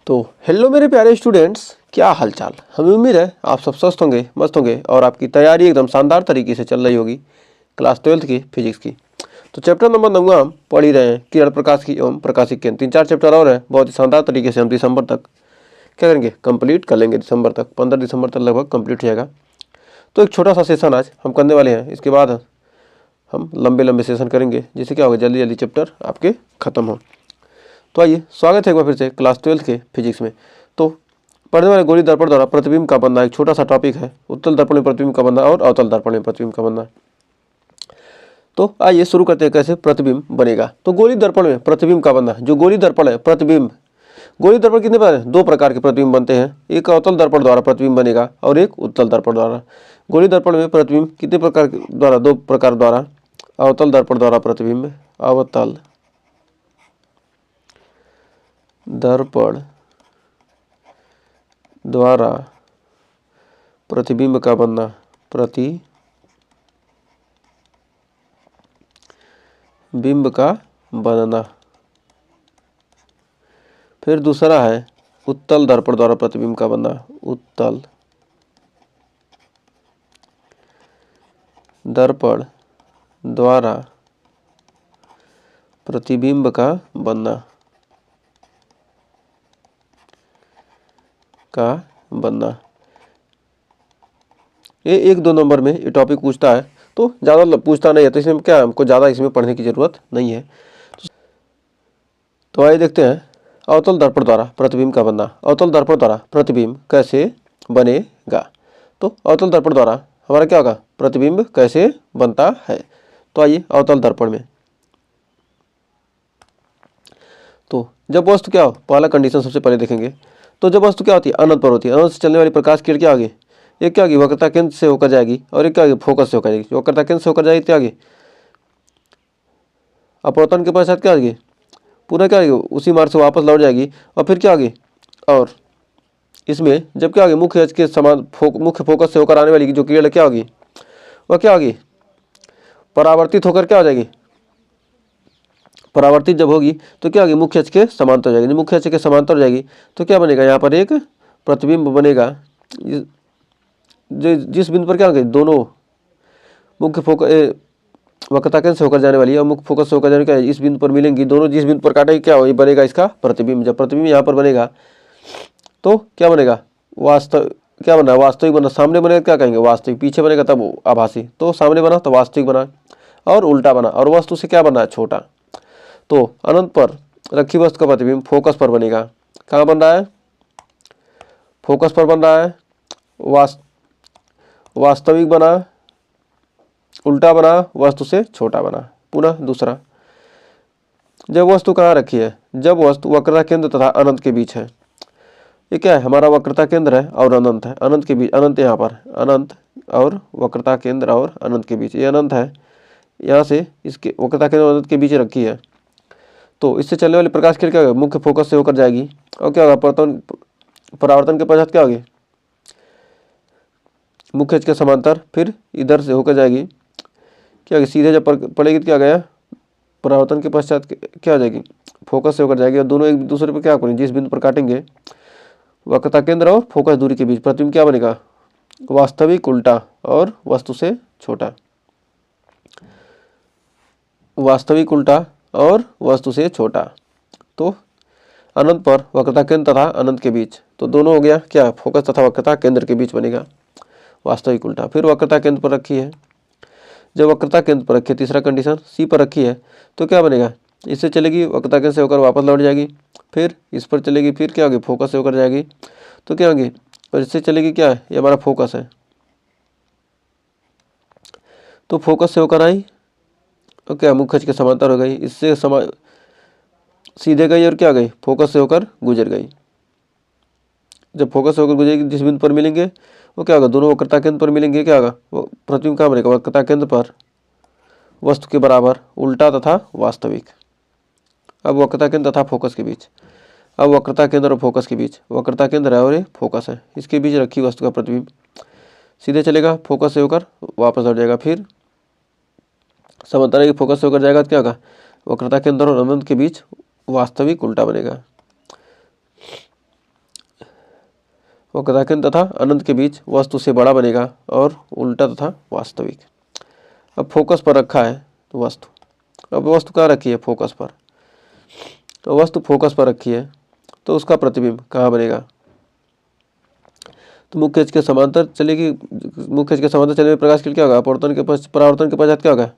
तो हेलो मेरे प्यारे स्टूडेंट्स, क्या हालचाल। हमें उम्मीद है आप सब स्वस्थ होंगे, मस्त होंगे और आपकी तैयारी एकदम शानदार तरीके से चल रही होगी क्लास 12th की फिजिक्स की। तो चैप्टर नंबर 9 हम पढ़ ही रहे हैं, किरण प्रकाश की एवं प्रकाशिक केंद्र। 3-4 चैप्टर और हैं, बहुत ही शानदार तरीके से हम दिसंबर तक क्या करेंगे, कंप्लीट कर लेंगे। दिसंबर तक 15 दिसंबर तक लगभग कंप्लीट हो जाएगा। तो एक छोटा सा सेशन आज हम करने वाले हैं, इसके बाद हम लंबे लंबे सेशन करेंगे, जिससे क्या होगा जल्दी जल्दी चैप्टर आपके खत्म हो। तो आइए, स्वागत है एक बार फिर से क्लास 12th के फिजिक्स में। तो पढ़ने वाले गोली दर्पण द्वारा प्रतिबिंब का बनना एक छोटा सा टॉपिक है। उत्तल दर्पण में प्रतिबिंब का बनना और अवतल दर्पण में प्रतिबिंब का बनना। तो आइए शुरू करते हैं कैसे प्रतिबिंब बनेगा। तो गोली दर्पण में प्रतिबिंब का बनना, जो गोली दर्पण है प्रतिबिंब, गोली दर्पण कितने प्रकार हैं? 2 प्रकार के प्रतिबिंब बनते हैं। एक अवतल दर्पण द्वारा प्रतिबिंब बनेगा और एक उत्तल दर्पण द्वारा। गोली दर्पण में प्रतिबिंब कितने प्रकार द्वारा? 2 प्रकार द्वारा। अवतल दर्पण द्वारा प्रतिबिंब, अवतल दर्पण द्वारा प्रतिबिंब का बनना, प्रतिबिंब का बनना। फिर दूसरा है उत्तल दर्पण द्वारा प्रतिबिंब का बनना, उत्तल दर्पण द्वारा प्रतिबिंब का बनना ये 1-2 नंबर में ये टॉपिक पूछता है, तो ज़्यादा पूछता नहीं है, तो इसमें क्या हमको ज़्यादा इसमें पढ़ने की ज़रूरत नहीं है। तो आइए देखते हैं अवतल दर्पण द्वारा प्रतिबिंब का बनना। अवतल दर्पण द्वारा प्रतिबिंब कैसे बनेगा। तो अवतल दर्पण द्वारा हमारा क्या होगा, प्रतिबिंब कैसे बनता है। तो आइए अवतल दर्पण में, तो जब वस्तु क्या हो, पहला कंडीशन सबसे पहले देखेंगे। तो जब वस्तु क्या होती है, अनंत पर होती है, अनंत से चलने वाली प्रकाश किरण क्या आगे, एक क्या होगी, वक्रता केंद्र से होकर जाएगी और एक क्या होगी, फोकस से होकर जाएगी। वक्रता केंद्र से होकर जाएगी क्या आगे, अपवर्तन के पश्चात क्या आगे, पूरा क्या आगे उसी मार्ग से वापस लौट जाएगी और फिर क्या आगे, और इसमें जब क्या आगे मुख्य अक्ष के समान मुख्य फोकस से होकर आने वाली जो किरण क्या होगी, वह क्या होगी, परावर्तित होकर क्या हो जाएगी, परावर्तित जब होगी तो क्या होगी, मुख्य अक्ष के समांतर हो जाएगी। मुख्य अक्ष के समांतर हो जाएगी तो क्या बनेगा, यहाँ पर एक प्रतिबिंब बनेगा, जो जिस बिंदु पर क्या होगी, दोनों मुख्य फोकस वक्रता केंद्र से होकर जाने वाली है और मुख्य फोकस से होकर जाने का इस बिंदु पर मिलेंगी, दोनों जिस बिंदु पर काटेंगे क्या हो, बनेगा इसका प्रतिबिंब। जब प्रतिबिंब यहाँ पर बनेगा तो क्या बनेगा, क्या बना, वास्तविक बना। सामने बनेगा क्या कहेंगे, वास्तविक। पीछे बनेगा तब आभासी। तो सामने बना तो वास्तविक बना और उल्टा बना, और वस्तु से क्या बना है, छोटा। तो अनंत पर रखी वस्तु का प्रतिबिंब फोकस पर बनेगा। कहाँ बन रहा है, फोकस पर बन रहा है। वास्तविक बना, उल्टा बना, वस्तु से छोटा बना। पुनः दूसरा, जब वस्तु कहाँ रखी है, जब वस्तु वक्रता केंद्र तथा अनंत के बीच है। ये क्या है, हमारा वक्रता केंद्र है और अनंत है, अनंत के बीच, अनंत यहाँ पर, अनंत और वक्रता केंद्र और अनंत के बीच, ये अनंत है, यहाँ से इसके वक्रता केंद्र और अनंत के बीच रखी है। तो इससे चलने वाली प्रकाश किरण क्या होगी, मुख्य फोकस से होकर जाएगी और क्या होगा, परावर्तन के पश्चात क्या होगी, मुख्य अक्ष के समांतर, फिर इधर से होकर जाएगी क्या होगी, सीधे जब पड़ेगी तो क्या गया, परावर्तन के पश्चात क्या हो जाएगी, फोकस से होकर जाएगी और दोनों एक दूसरे पर क्या करेंगे, जिस बिंदु पर काटेंगे वक्रता केंद्र और फोकस दूरी के बीच प्रतिबिंब क्या बनेगा, वास्तविक उल्टा और वस्तु से छोटा। वास्तविक उल्टा और वस्तु से छोटा। तो अनंत पर वक्रता केंद्र तथा अनंत के बीच, तो दोनों हो गया क्या, फोकस तथा वक्रता केंद्र के बीच बनेगा वास्तविक उल्टा। फिर वक्रता केंद्र पर रखी है, जब वक्रता केंद्र पर रखी है, तीसरा कंडीशन सी पर रखी है, तो क्या बनेगा, इससे चलेगी वक्रता केंद्र से होकर वापस लौट जाएगी, फिर इस पर चलेगी, फिर क्या होगी, फोकस से होकर जाएगी, तो क्या होगी, और इससे चलेगी क्या है, ये हमारा फोकस है, तो फोकस से होकर आई तो क्या, मुख्य अक्ष के समांतर हो गई, इससे सीधे गई और क्या गई, फोकस से होकर गुजर गई। जब फोकस से होकर गुजरेगी, जिस बिंदु पर मिलेंगे वो क्या होगा, दोनों वक्रता केंद्र पर मिलेंगे, क्या होगा, वो प्रतिबिंब कहाँ बनेगा, वक्रता केंद्र पर वस्तु के बराबर, उल्टा तथा वास्तविक। अब वक्रता केंद्र तथा फोकस के बीच, अब वक्रता केंद्र और फोकस के बीच, वक्रता केंद्र है और ये फोकस है, इसके बीच रखी वस्तु का प्रतिबिंब सीधे चलेगा, फोकस से होकर वापस लौट जाएगा, फिर समांतर की फोकस से होकर जाएगा तो क्या होगा, वक्रता केंद्र और अनंत के बीच वास्तविक उल्टा बनेगा। वक्रता केंद्र तथा अनंत के बीच वस्तु से बड़ा बनेगा और उल्टा तथा वास्तविक। अब फोकस पर रखा है तो वस्तु, अब वस्तु कहाँ रखी है? फोकस पर। तो वस्तु फोकस पर रखी है तो उसका प्रतिबिंब कहाँ बनेगा? तो मुख्य अक्ष के समांतर चलेगी, मुख्य अक्ष के समांतर चलने में प्रकाश की क्या होगा? परावर्तन के पश्चात क्या होगा?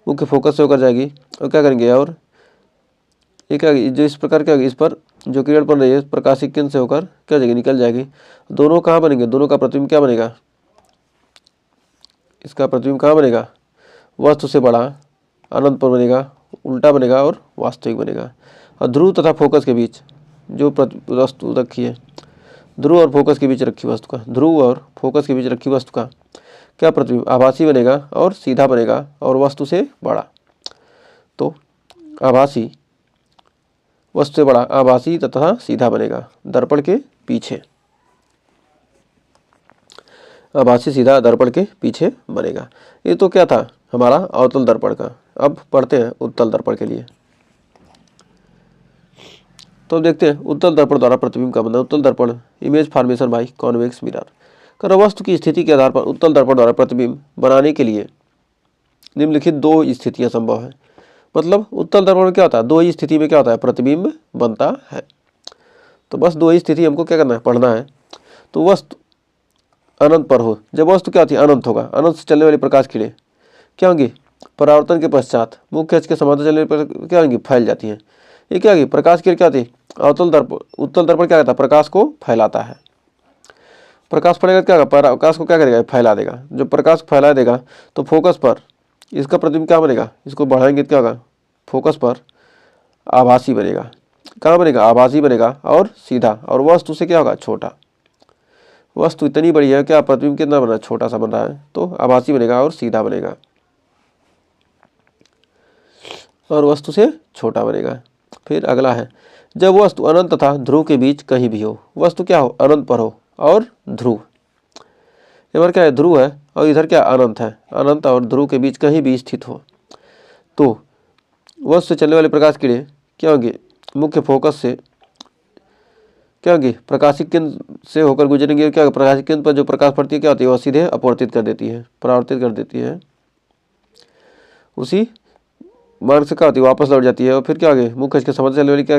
मुख्य फोकस से होकर जाएगी और क्या करेंगे? और ये क्या, जो इस प्रकार क्या होगी, इस पर जो किरण बन रही है प्रकाशिक केंद्र से होकर क्या जाएगी? निकल जाएगी। दोनों कहाँ बनेंगे? दोनों का प्रतिबिंब क्या बनेगा? इसका प्रतिबिंब कहाँ बनेगा? वस्तु से बड़ा, अनंत पर बनेगा, उल्टा बनेगा और वास्तविक बनेगा। और ध्रुव तथा फोकस के बीच जो वस्तु रखी है, ध्रुव और फोकस के बीच रखी वस्तु का, ध्रुव और फोकस के बीच रखी वस्तु का क्या प्रतिबिंब? आभासी बनेगा और सीधा बनेगा और वस्तु से बड़ा। तो आभासी, वस्तु से बड़ा, आभासी तथा सीधा बनेगा दर्पण के पीछे, आभासी सीधा दर्पण के पीछे बनेगा। ये तो क्या था हमारा अवतल दर्पण का। अब पढ़ते हैं उत्तल दर्पण के लिए। तो देखते हैं उत्तल दर्पण द्वारा प्रतिबिंब का बनना। उत्तल दर्पण image formation by convex mirror. कर वस्तु की स्थिति के आधार पर उत्तल दर्पण द्वारा प्रतिबिंब बनाने के लिए निम्नलिखित दो स्थितियां संभव है। मतलब उत्तल दर्पण में क्या होता है? दो ही स्थिति में क्या होता है? प्रतिबिंब बनता है। तो बस दो ही स्थिति हमको क्या करना है? पढ़ना है। तो वस्तु अनंत पर हो, जब वस्तु क्या होती है? अनंत होगा। अनंत से चलने वाली प्रकाश किरणें क्या होंगी? परावर्तन के पश्चात मुख्य अक्ष के समांतर चलने पर क्या होंगी? फैल जाती है। ये क्या होगी? प्रकाश किरण क्या होती है? अवतल दर्पण, उत्तल दर्पण क्या करता है? प्रकाश को फैलाता है। प्रकाश पड़ेगा क्या होगा? प्रकाश को क्या करेगा? फैला देगा। जब प्रकाश को फैला देगा तो फोकस पर इसका प्रतिबिंब क्या बनेगा? इसको बढ़ाएंगे तो क्या होगा? फोकस पर आभासी बनेगा। कहाँ बनेगा? आभासी बनेगा और सीधा, और वस्तु से क्या होगा? छोटा। वस्तु इतनी बड़ी है, क्या प्रतिबिंब कितना बना? छोटा सा बन रहा है, तो आभासी बनेगा और सीधा बनेगा और वस्तु से छोटा बनेगा। फिर अगला है, जब वस्तु अनंत तथा ध्रुव के बीच कहीं भी हो, वस्तु क्या हो? अनंत पर हो और ध्रुव, इधर क्या है? ध्रुव है और इधर क्या? अनंत है। अनंत और ध्रुव के बीच कहीं भी स्थित हो तो वस्तु से चलने वाली प्रकाश किरणें क्या होंगी? मुख्य फोकस से क्या होगी? प्रकाशिक केंद्र से होकर गुजरेंगे। क्या प्रकाशिक केंद्र पर जो प्रकाश पड़ती है क्या होती है? वह सीधे अपवर्तित कर देती है, परावर्तित कर देती है। उसी मार्ग से क्या होती है? वापस लौट जाती है। और फिर क्या होगी? मुख्य अक्ष के समांतर चलने वाली क्या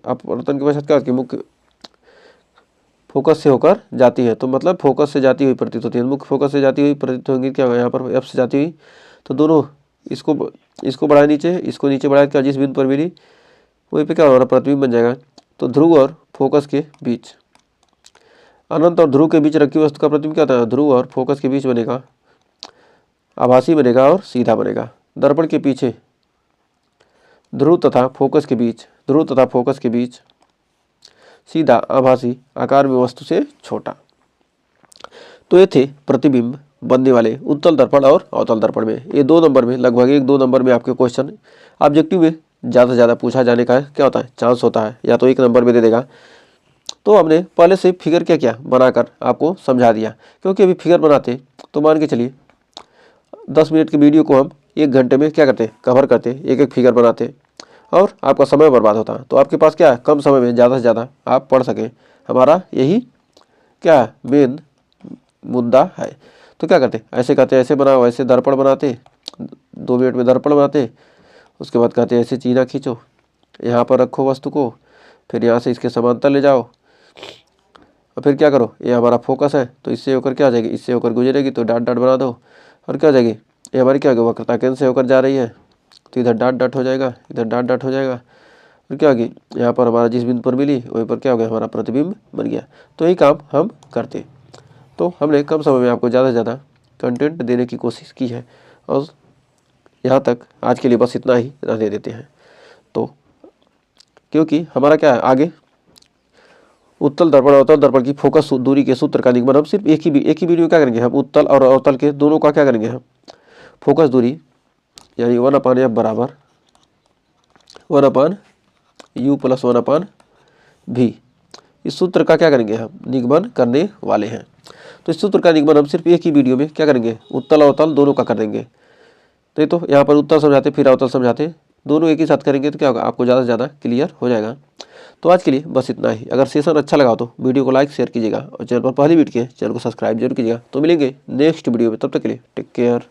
अपवर्तन के पश्चात क्या होती है? मुख्य फोकस से होकर जाती है। तो मतलब फोकस से जाती हुई प्रतीत होती है, मुख्य फोकस से जाती हुई प्रतीत होंगी। क्या होगा? यहाँ पर एफ से जाती हुई, तो दोनों इसको बढ़ाए नीचे, इसको नीचे बढ़ाए, क्या जिस बिंदु पर मिली वहीं पे क्या हमारा प्रतिबिंब बन जाएगा। तो ध्रुव और फोकस के बीच, अनंत और ध्रुव के बीच रखी वस्तु का प्रतिबिंब क्या होता है? ध्रुव और फोकस के बीच बनेगा, आभासी बनेगा और सीधा बनेगा। दर्पण के पीछे ध्रुव तथा फोकस के बीच, ध्रुव तथा फोकस के बीच सीधा, आभासी, आकार में वस्तु से छोटा। तो ये थे प्रतिबिंब बनने वाले उत्तल दर्पण और अवतल दर्पण में। ये 2 नंबर में, लगभग 1-2 नंबर में आपके क्वेश्चन ऑब्जेक्टिव में ज़्यादा से ज़्यादा पूछा जाने का क्या होता है? चांस होता है, या तो 1 नंबर में दे देगा। तो हमने पहले से फिगर क्या किया? बनाकर आपको समझा दिया, क्योंकि अभी फिगर बनाते तो मान के चलिए 10 मिनट की वीडियो को हम 1 घंटे में क्या करते? कवर करते, एक एक फिगर बनाते और आपका समय बर्बाद होता। तो आपके पास क्या है? कम समय में ज़्यादा से ज़्यादा आप पढ़ सकें, हमारा यही क्या मेन मुद्दा है। तो क्या करते? ऐसे कहते, ऐसे बनाओ, ऐसे दर्पण बनाते, 2 मिनट में दर्पण बनाते। उसके बाद कहते ऐसे चीना खींचो, यहाँ पर रखो वस्तु को, फिर यहाँ से इसके समांतर ले जाओ, और फिर क्या करो? ये हमारा फोकस है तो इससे होकर क्या आ जाएगी? इससे होकर गुजरेगी तो डॉट डॉट बना दो, और क्या हो जाएगी? ये हमारी क्या होगी? वक्रता केंद्र से होकर जा रही है तो इधर डॉट डॉट हो जाएगा, इधर डॉट डॉट हो जाएगा, फिर क्या होगी? यहाँ पर हमारा जिस बिंदु पर मिली वहीं पर क्या हो गया? हमारा प्रतिबिंब बन गया। तो यही काम हम करते। तो हमने कम समय में आपको ज़्यादा से ज़्यादा कंटेंट देने की कोशिश की है, और यहाँ तक आज के लिए बस इतना ही रहने देते हैं। तो क्योंकि हमारा क्या है, आगे उत्तल दर्पण और अवतल दर्पण की फोकस दूरी के सूत्र का निगमन हम सिर्फ एक ही वीडियो में क्या करेंगे? हम उत्तल और अवतल के दोनों का क्या करेंगे? हम फोकस दूरी यानी 1/f बराबर 1/u + 1/v, इस सूत्र का क्या करेंगे? हम निगमन करने वाले हैं। तो इस सूत्र का निगमन हम सिर्फ एक ही वीडियो में क्या करेंगे? उत्तल और अवतल दोनों का कर देंगे। तो यहाँ पर उत्तल समझाते फिर अवतल समझाते, दोनों एक ही साथ करेंगे तो क्या होगा? आपको ज़्यादा से ज़्यादा क्लियर हो जाएगा। तो आज के लिए बस इतना ही। अगर सेशन अच्छा लगा तो वीडियो को लाइक शेयर कीजिएगा और चैनल पर पहली वीडियो के चैनल को सब्सक्राइब जरूर कीजिएगा। तो मिलेंगे नेक्स्ट वीडियो में, तब तक के लिए टेक केयर।